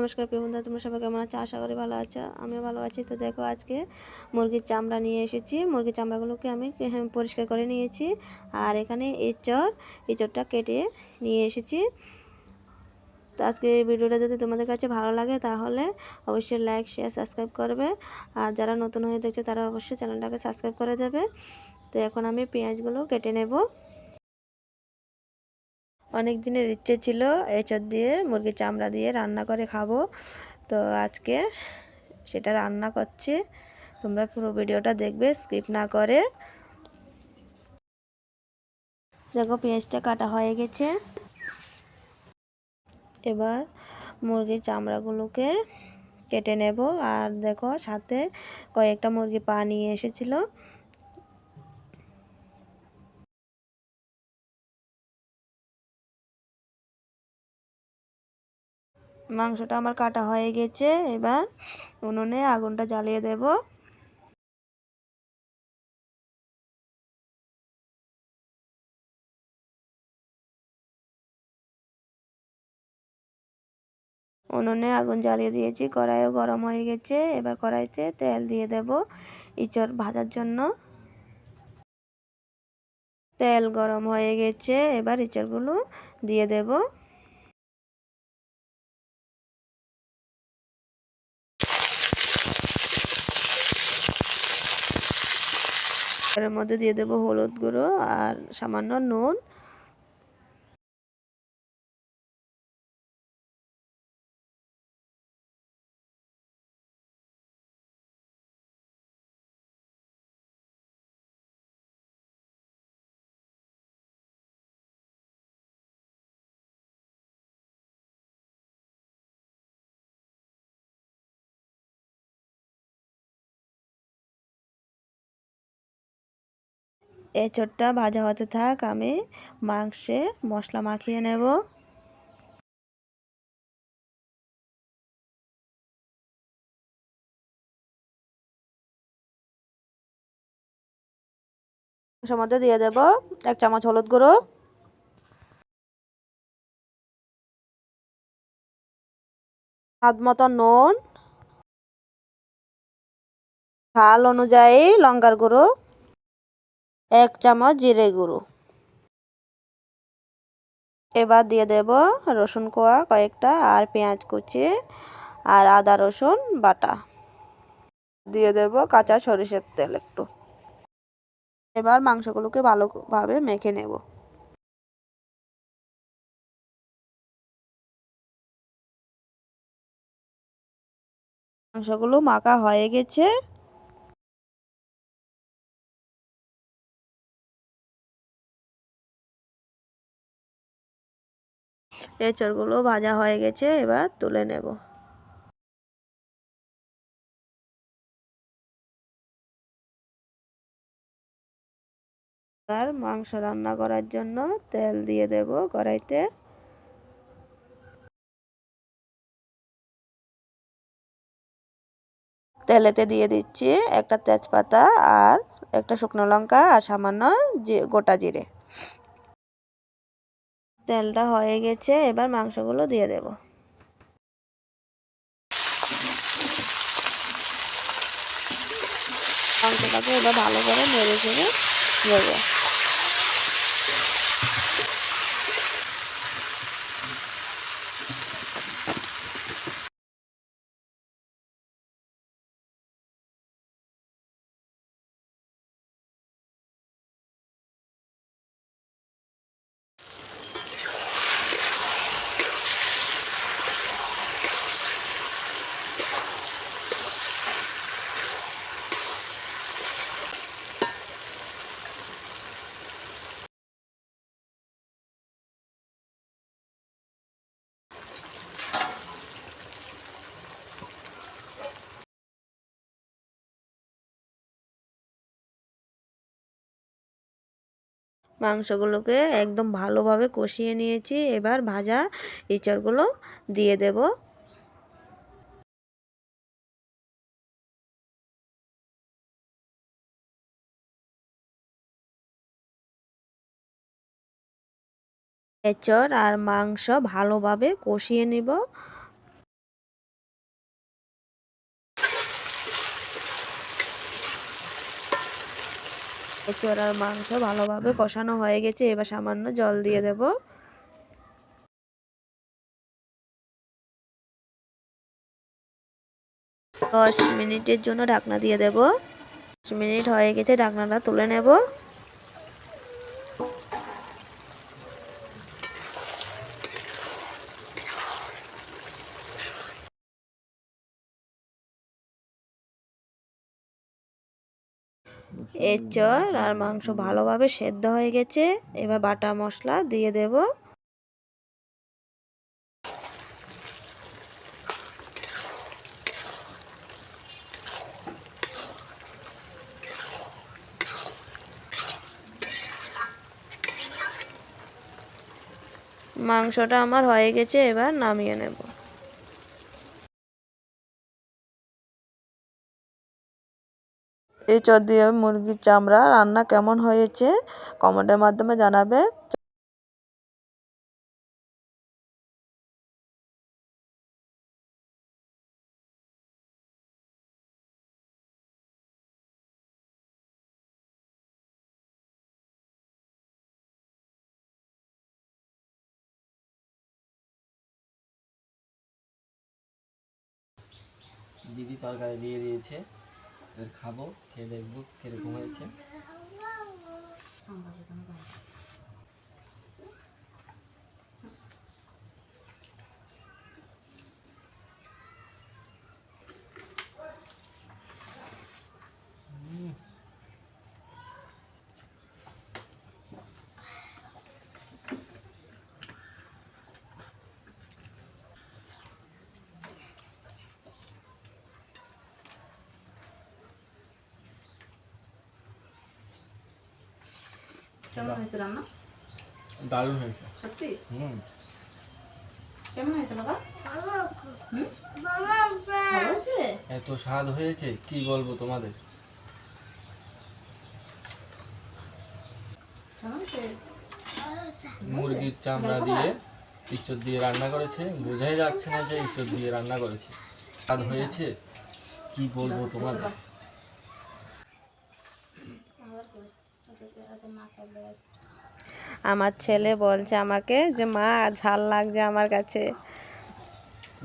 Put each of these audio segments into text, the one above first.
নমস্কার প্রিয় বন্ধুরা, তোমরা সবাই কেমন আছো? আশা করি ভালো আছো। আমিও ভালো আছি। তো দেখো, আজকে মুরগির চামড়া নিয়ে এসেছি। মুরগির চামড়াগুলোকে আমি পরিষ্কার করে নিয়েছি। আর এখানে এঁচড়টা কেটে নিয়ে এসেছি। তো আজকে এই ভিডিওটা যদি তোমাদের কাছে ভালো লাগে তাহলে অবশ্যই লাইক, শেয়ার, সাবস্ক্রাইব করবে। আর যারা নতুন হয়ে দেখছো তারা অবশ্যই চ্যানেলটাকে সাবস্ক্রাইব করে দেবে। তো এখন আমি পেঁয়াজগুলো কেটে নেব। অনেক দিনের ইচ্ছে ছিল এঁচড় দিয়ে, মুরগির চামড়া দিয়ে রান্না করে খাবো। তো আজকে সেটা রান্না করছি। তোমরা পুরো ভিডিওটা দেখবে, স্কিপ না করে। দেখো, পেঁয়াজটা কাটা হয়ে গেছে। এবার মুরগির চামড়াগুলোকে কেটে নেব। আর দেখো, সাথে কয়েকটা মুরগি পা নিয়ে এসেছিল। মাংসটা আমার কাটা হয়ে গেছে। এবার উনুনে আগুনটা জ্বালিয়ে দেব। উনুনে আগুন জ্বালিয়ে দিয়েছি, কড়াইও গরম হয়ে গেছে। এবার কড়াইতে তেল দিয়ে দেব এঁচড় ভাজার জন্য। তেল গরম হয়ে গেছে, এবার এঁচড়গুলো দিয়ে দেব। এর মধ্যে দিয়ে দেব হলুদ গুঁড়ো আর সামান্য নুন। এঁচড়টা ভাজা হতে থাক, আমি মাংসে মশলা মাখিয়ে নেব। মাংসের মধ্যে দিয়ে দেব 1 চামচ হলুদ গুঁড়ো, স্বাদ মতো নুন, ঝাল অনুযায়ী লঙ্কার গুঁড়ো, 1 চামচ জিরে গুঁড়ো। এবার দিয়ে দেব রসুন কোয়া কয়েকটা, আর পেঁয়াজ কুচি, আর আদা রসুন বাটা। দিয়ে দেব কাঁচা সরিষার তেল একটু। এবার মাংসগুলোকে ভালোভাবে মেখে নেব। মাংসগুলো মাখা হয়ে গেছে। এঁচড়গুলো ভাজা হয়ে গেছে, এবার তুলে নেব। এবার মাংস রান্না করার জন্য তেল দিয়ে দেব কড়াইতে। তেলেতে দিয়ে দিচ্ছি একটা তেজপাতা আর একটা শুকনো লঙ্কা আর সামান্য গোটা জিরে। তেলটা হয়ে গেছে, এবার মাংসগুলো দিয়ে দেব। মাংসটাকে এবার ভালো করে নেড়ে চেড়ে দেবো। মাংসগুলোকে একদম ভালোভাবে কষিয়ে নিয়েছি। এবার ভাজা এঁচড়গুলো দিয়ে দেব। এঁচড় আর মাংস ভালোভাবে কষিয়ে নিব। এঁচোড় আর মাংস ভালোভাবে কষানো হয়ে গেছে, এবার সামান্য জল দিয়ে দেব। 10 মিনিটের জন্য ঢাকনা দিয়ে দেব। 10 মিনিট হয়ে গেছে, ঢাকনাটা তুলে নেব। এঁচোড় আর মাংস ভালোভাবে সেদ্ধ হয়ে গেছে, এবার বাটা মশলা দিয়ে দেব। মাংসটা আমার হয়ে গেছে, এবার নামিয়ে নেব। এঁচোড় দিয়ে মুরগির চামড়া রান্না কেমন হয়েছে কমেন্টের মাধ্যমে জানাবে। দিদি তরকারি দিয়ে দিয়েছে, এবার খাবো, খেয়ে দেখবো কিরকম হয়েছে। কেমন হয়েছে রান্না? দারুণ হয়েছে সত্যি? হুম। কেমন হয়েছে বাবা? ভালো হয়েছে। এত স্বাদ হয়েছে কি বলবো তোমাদের। মুরগির চামড়া দিয়ে ইঁচড় দিয়ে রান্না করেছে, বোঝাই যাচ্ছে না যে ইঁচড় দিয়ে রান্না করেছে। স্বাদ হয়েছে কি বলবো তোমাদের। আমার ছেলে বলছে আমাকে যে মা ঝাল লাগছে আমার কাছে।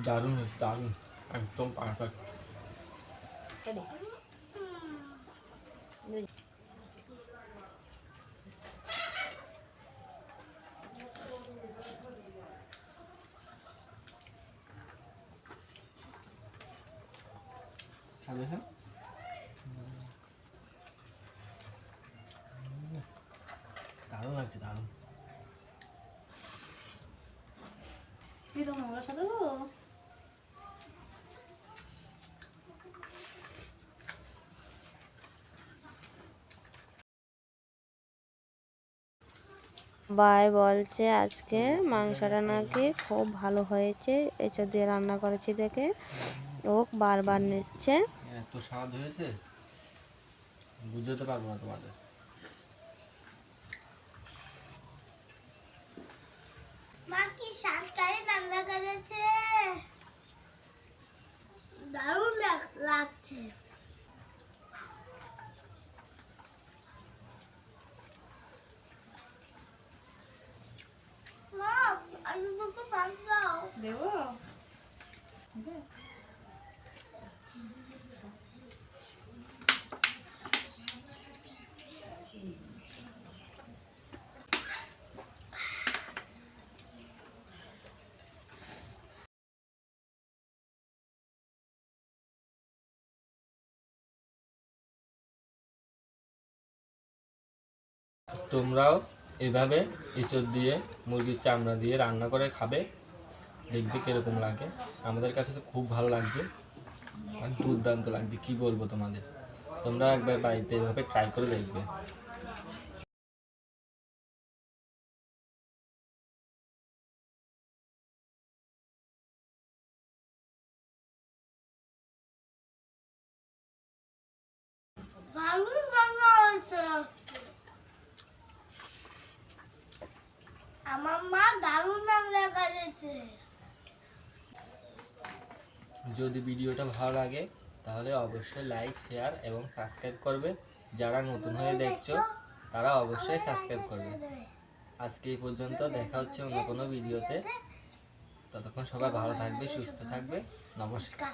দারুণ হয়েছে, দারুণ, একদম পারফেক্ট। হ্যাঁ, দারুণ লাগছে, দারুণ। তুই তো মঙ্গলার সাথে গো। ভাই বলছে আজকে মাংসটা নাকি খুব ভালো হয়েছে, এঁচোড় দিয়ে রান্না করেছি দেখে ও বারবার নিচ্ছে। এত স্বাদ হয়েছে বুঝতে পারবো না তোমাদের। মা কি শাককারি রান্না করেছে, দারুণ লাগছে। মা আলু দুটো ভাত দাও। দেবো? তোমরাও এভাবে এঁচড় দিয়ে মুরগির চামড়া দিয়ে রান্না করে খাবে, দেখবে কিরকম লাগে। আমাদের কাছে তো খুব ভালো লাগছে আর দুর্দান্ত লাগছে, কি বলবো তোমাদের। তোমরা একবার বাড়িতে এভাবে ট্রাই করে দেখবে। দারুণ রান্না হয়েছে। আমার মা দারুণ রান্না করেছে। যদি ভিডিওটা ভালো লাগে তাহলে অবশ্যই লাইক, শেয়ার এবং সাবস্ক্রাইব করবে। যারা নতুন হয়ে দেখছো তারা অবশ্যই সাবস্ক্রাইব করবে। আজকে এই পর্যন্ত, দেখা হচ্ছে অন্য কোনো ভিডিওতে। ততক্ষণ সবাই ভালো থাকবে, সুস্থ থাকবে। নমস্কার।